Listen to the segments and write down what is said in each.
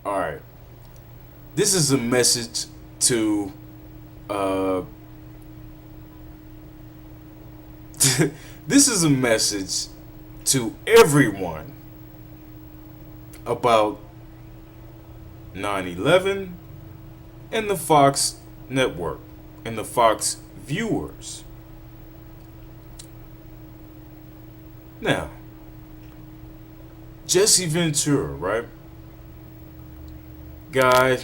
All right. This is a message to uh this is a message to everyone about 9/11 and the Fox network and the Fox viewers. Now, Jesse Ventura, right? Guy,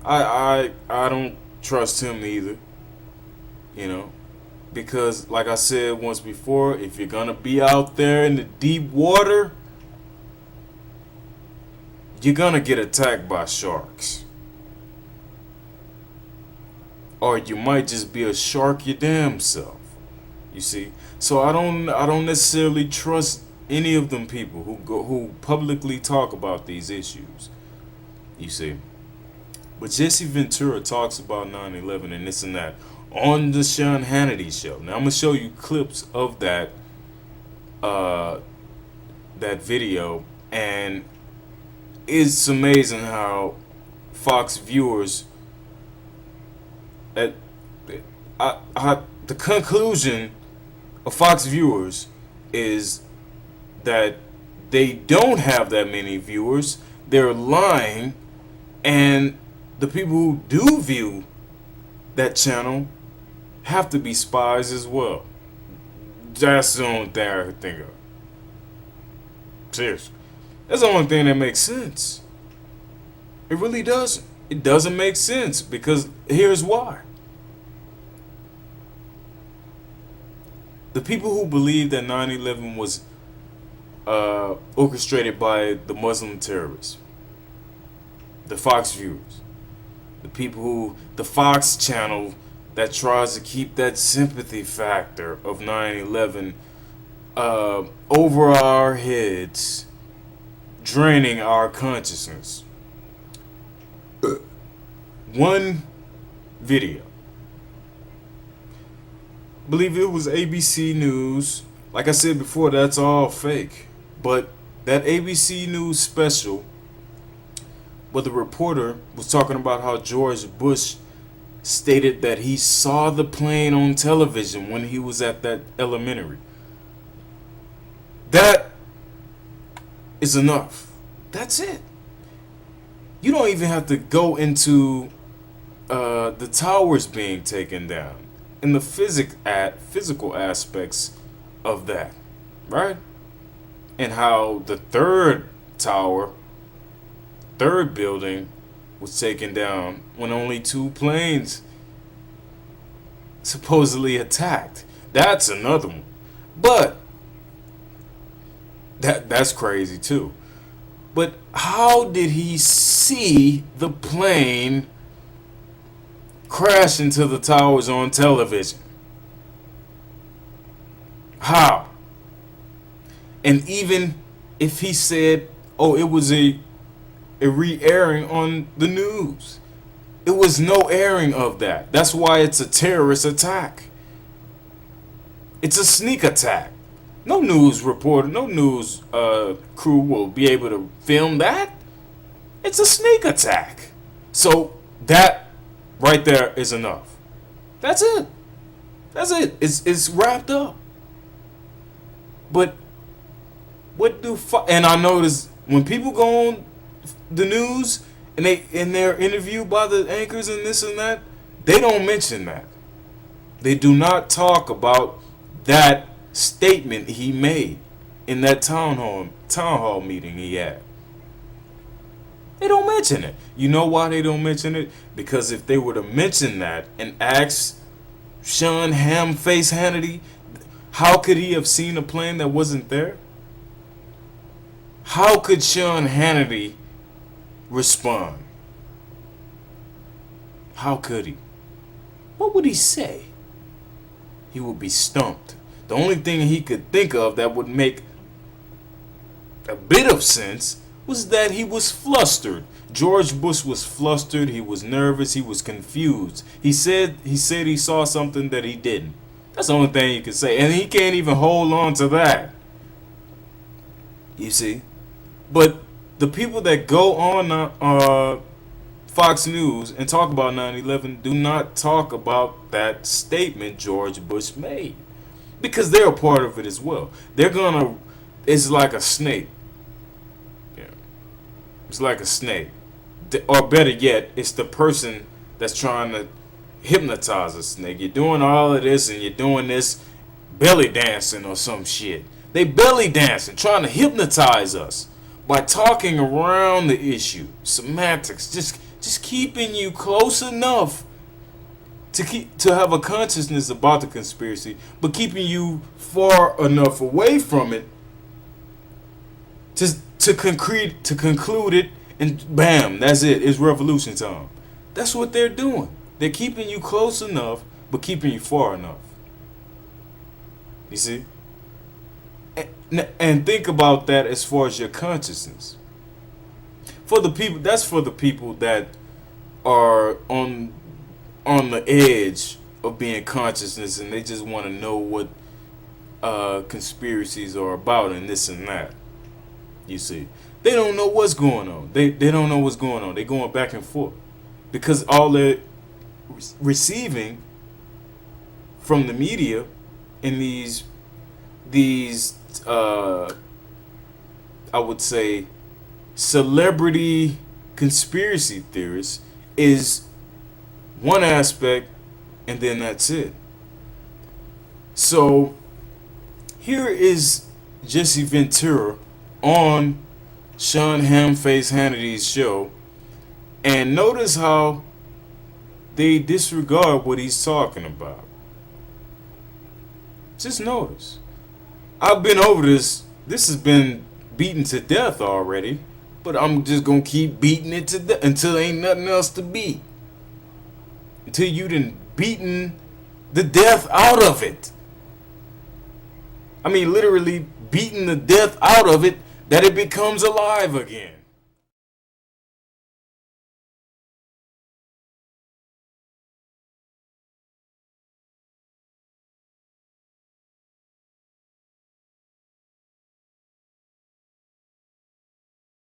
I don't trust him either, you know, because like I said once before, if you're gonna be out there in the deep water, you're gonna get attacked by sharks. Or you might just be a shark your damn self. You see? So I don't necessarily trust any of them people who publicly talk about these issues. You see? But Jesse Ventura talks about 9/11 and this and that on the Sean Hannity show. Now I'm gonna show you clips of uh that video, and it's amazing how Fox viewers at the conclusion of Fox viewers is that they don't have that many viewers. They're lying, and the people who do view that channel have to be spies as well. That's the only thing I could think of. Seriously. That's the only thing that makes sense. It really doesn't. It doesn't make sense because here's why. The people who believe that 9/11 was orchestrated by the Muslim terrorists, the Fox viewers, the Fox channel that tries to keep that sympathy factor of 9/11 over our heads, draining our consciousness. One video, I believe it was ABC News. Like I said before, that's all fake. But that ABC News special, where the reporter was talking about how George Bush stated that he saw the plane on television when he was at that elementary. That is enough. That's it. You don't even have to go into the towers being taken down and the physical aspects of that, right? And how the third building was taken down when only two planes supposedly attacked. That's another one. But that's crazy too. But how did he see the plane crash into the towers on television? How? And even if he said, "Oh, it was a re-airing on the news," it was no airing of that. That's why it's a terrorist attack. It's a sneak attack. No news reporter, no news crew will be able to film that. It's a sneak attack. So that right there is enough. That's it. That's it. It's wrapped up. But and I notice when people go on the news and they're interviewed by the anchors and this and that, they don't mention that. They do not talk about that statement he made in that town hall meeting he had. They don't mention it. You know why they don't mention it? Because if they were to mention that and ask Sean Hamface Hannity, how could he have seen a plane that wasn't there? How could Sean Hannity respond? How could he? What would he say? He would be stumped. The only thing he could think of that would make a bit of sense was that he was flustered. George Bush was flustered, he was nervous, he was confused. He said he saw something that he didn't. That's the only thing you can say. And he can't even hold on to that. You see? But the people that go on Fox News and talk about 9/11 do not talk about that statement George Bush made, because they're a part of it as well. They're gonna, it's like a snake. Yeah. It's like a snake. Or better yet, it's the person that's trying to hypnotize a snake. You're doing all of this and you're doing this belly dancing or some shit. They belly dancing, trying to hypnotize us by talking around the issue. Semantics, just keeping you close enough to have a consciousness about the conspiracy, but keeping you far enough away from it to conclude it, and bam, that's it. It's revolution time. That's what they're doing. They're keeping you close enough, but keeping you far enough. You see? And think about that as far as your consciousness. For the people, that's for the people that are on the edge of being consciousness, and they just want to know what conspiracies are about and this and that. You see, they don't know what's going on. They don't know what's going on. They're going back and forth because all they're receiving from the media and these I would say celebrity conspiracy theorists is one aspect, and then that's it. So here is Jesse Ventura on Sean Hamface Hannity's show, and notice how they disregard what he's talking about. Just notice. I've been over this. This has been beaten to death already, but I'm just gonna keep beating it to death until there ain't nothing else to beat. Until you done beaten the death out of it. I mean, literally beaten the death out of it, that it becomes alive again.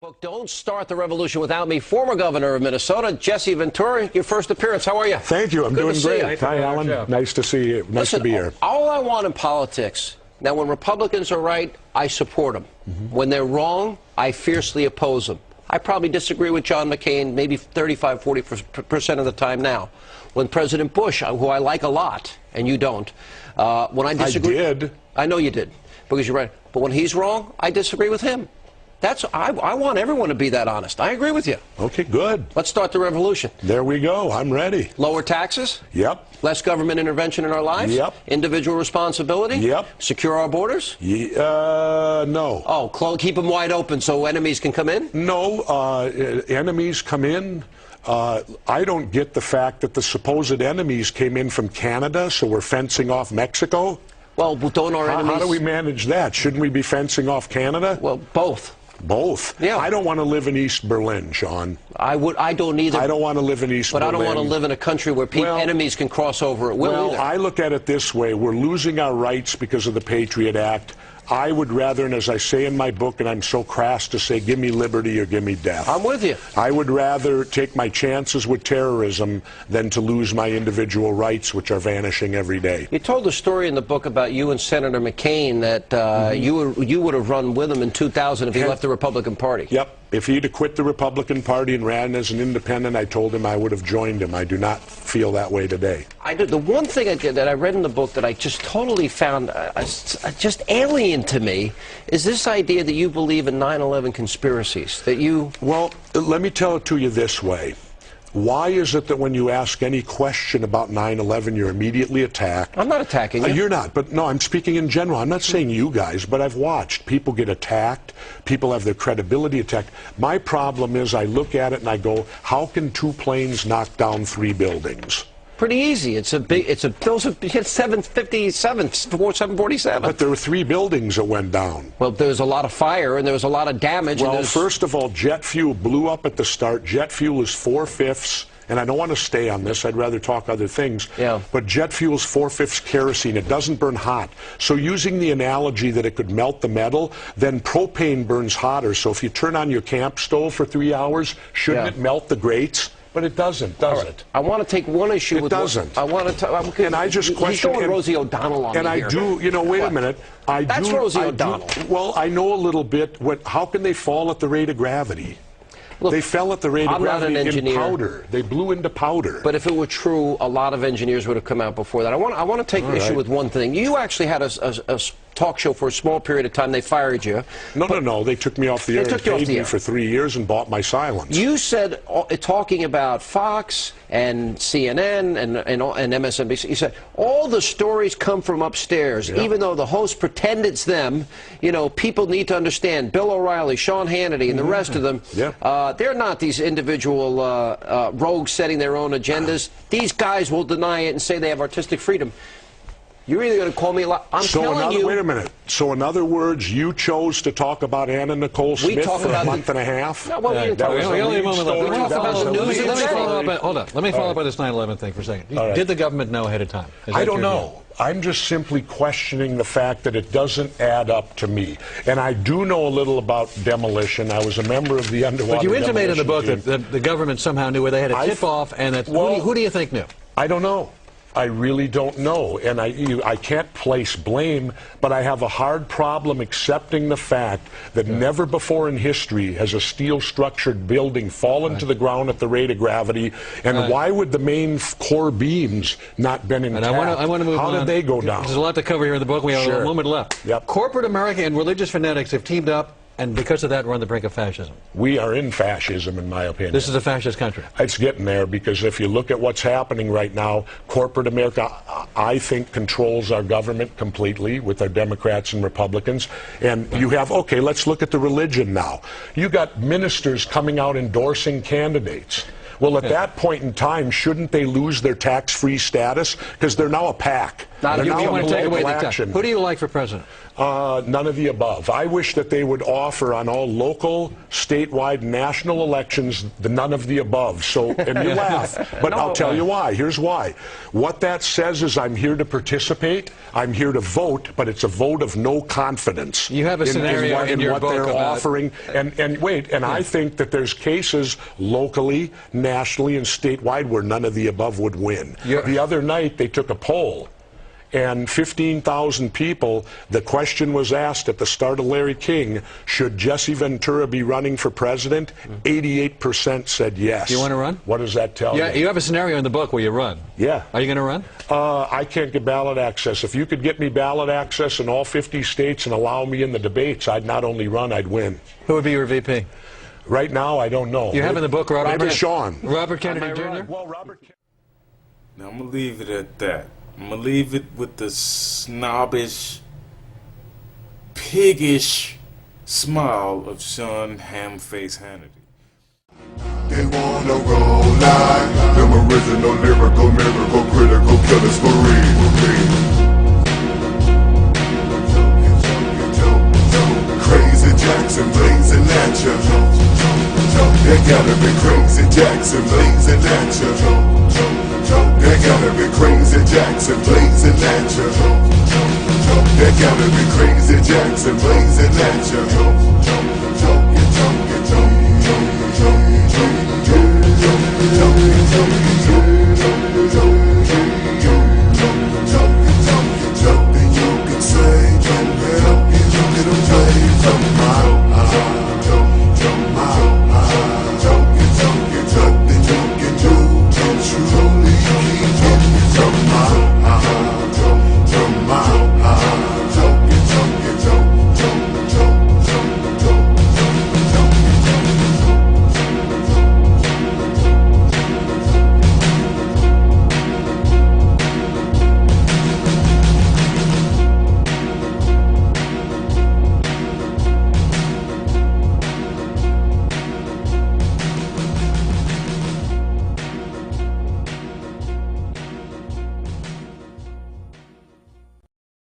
Book, Don't Start the Revolution Without Me. Former governor of Minnesota, Jesse Ventura, your first appearance. How are you? Thank you. I'm doing great. Hi, Alan. Nice to see you. Nice to be here. All I want in politics, now when Republicans are right, I support them. When they're wrong, I fiercely oppose them. I probably disagree with John McCain maybe 35, 40% of the time now. When President Bush, who I like a lot, and you don't, when I disagree... I did. I know you did, because you're right. But when he's wrong, I disagree with him. I want everyone to be that honest. I agree with you. Okay, good. Let's start the revolution. There we go. I'm ready. Lower taxes? Yep. Less government intervention in our lives? Yep. Individual responsibility? Yep. Secure our borders? No. Oh, keep them wide open so enemies can come in? No, enemies come in. I don't get the fact that the supposed enemies came in from Canada, so we're fencing off Mexico. Well, don't our enemies... How do we manage that? Shouldn't we be fencing off Canada? Well, both. Both? Yeah. I don't want to live in East Berlin, Sean. I don't either. I don't want to live in East Berlin. But I don't want to live in a country where enemies can cross over at will either. I look at it this way. We're losing our rights because of the Patriot Act. I would rather, and as I say in my book, and I'm so crass to say, give me liberty or give me death. I'm with you. I would rather take my chances with terrorism than to lose my individual rights, which are vanishing every day. You told a story in the book about you and Senator McCain that you would have run with him in 2000 if he left the Republican Party. Yep. If he'd have quit the Republican Party and ran as an independent, I told him I would have joined him. I do not feel that way today. I do. The one thing that I read in the book that I just totally found just alien to me is this idea that you believe in 9/11 conspiracies. That you... Well, let me tell it to you this way. Why is it that when you ask any question about 9/11, you're immediately attacked? I'm not attacking you. You're not, but no, I'm speaking in general. I'm not saying you guys, but I've watched people get attacked. People have their credibility attacked. My problem is I look at it and I go, how can two planes knock down 3 buildings? Pretty easy. Those are 747. But there were 3 buildings that went down. Well, there was a lot of fire and there was a lot of damage. Well, first of all, jet fuel blew up at the start. Jet fuel is 4/5 and I don't want to stay on this, I'd rather talk other things, Yeah. but jet fuel's 4/5 kerosene. It doesn't burn hot. So using the analogy that it could melt the metal, then propane burns hotter. So if you turn on your camp stove for 3 hours, shouldn't Yeah. it melt the grates? But it doesn't, does it? I want to take one issue It with doesn't. I want to. And I just question. He's going Rosie O'Donnell on and me I here. do, you know, wait a minute. That's Rosie O'Donnell. Well, I know a little bit. How can they fall at the rate of gravity? Look, they fell at the rate of I'm not an gravity in engineer. powder. They blew into powder. But if it were true, a lot of engineers would have come out before that. I want to take issue with one thing. You actually had a talk show for a small period of time. They fired you. No. They took me off the air and took you off paid the me air. for 3 years and bought my silence. You said, talking about Fox and CNN and MSNBC, you said, all the stories come from upstairs. Yeah. Even though the hosts pretend it's them, you know, people need to understand. Bill O'Reilly, Sean Hannity, and the rest of them, they're not these individual rogues setting their own agendas. These guys will deny it and say they have artistic freedom. You're either going to call me a lot. I'm telling you. Wait a minute. So, in other words, you chose to talk about Anna Nicole Smith for a month and a half? No, well, we didn't talk was about a only a lead moment left. story. Let me That follow was a up- news lead of the day. story. Hold on. Let me follow up on this 9/11 thing for a second. All right. Did the government know ahead of time? Is I that don't your know. I'm just simply questioning the fact that it doesn't add up to me. And I do know a little about demolition. I was a member of the underwater But you intimate in the book demolition team. that the government somehow knew where they had a tip-off, and that who do you think knew? I don't know. I really don't know, and I can't place blame, but I have a hard problem accepting the fact that never before in history has a steel-structured building fallen to the ground at the rate of gravity, and why would the main core beams not been intact? And I want to move on. How did they go down? There's a lot to cover here in the book. We have Sure. a moment left. Yep. Corporate America and religious fanatics have teamed up, and because of that, we're on the brink of fascism. We are in fascism, in my opinion. This is a fascist country. It's getting there, because if you look at what's happening right now, corporate America, I think, controls our government completely with our Democrats and Republicans. And you have, okay, let's look at the religion now. You got ministers coming out endorsing candidates. Well, at that point in time, shouldn't they lose their tax-free status? Because they're now a PAC. They're You now want a to take away political the action. Who do you like for president? None of the above. I wish that they would offer on all local, statewide, national elections the none of the above. So, and you laugh, but I'll tell you why. Here's why. What that says is I'm here to participate, I'm here to vote, but it's a vote of no confidence. You have a scenario in your what book they're about- offering. And I think that there's cases locally, nationally, and statewide where none of the above would win. The other night they took a poll, and 15,000 people, the question was asked at the start of Larry King, should Jesse Ventura be running for president? 88% said yes. Do you want to run? What does that tell Yeah, you? you have a scenario in the book where you run. Yeah. Are you going to run? I can't get ballot access. If you could get me ballot access in all 50 states and allow me in the debates, I'd not only run, I'd win. Who would be your VP? Right now, I don't know. You have in the book Maybe Sean. Robert Kennedy Jr.? Well, Robert. Now I'm gonna leave it at that. I'm gonna leave it with the snobbish, piggish smile of Sean Hamface Hannity. They wanna roll like them original, lyrical, miracle, critical killers for real. Crazy Jackson blazing at ya. They gotta be Crazy Jackson blazing at ya. They gotta be Crazy Jackson blazing at ya. They gotta be Crazy Jackson blazing at ya.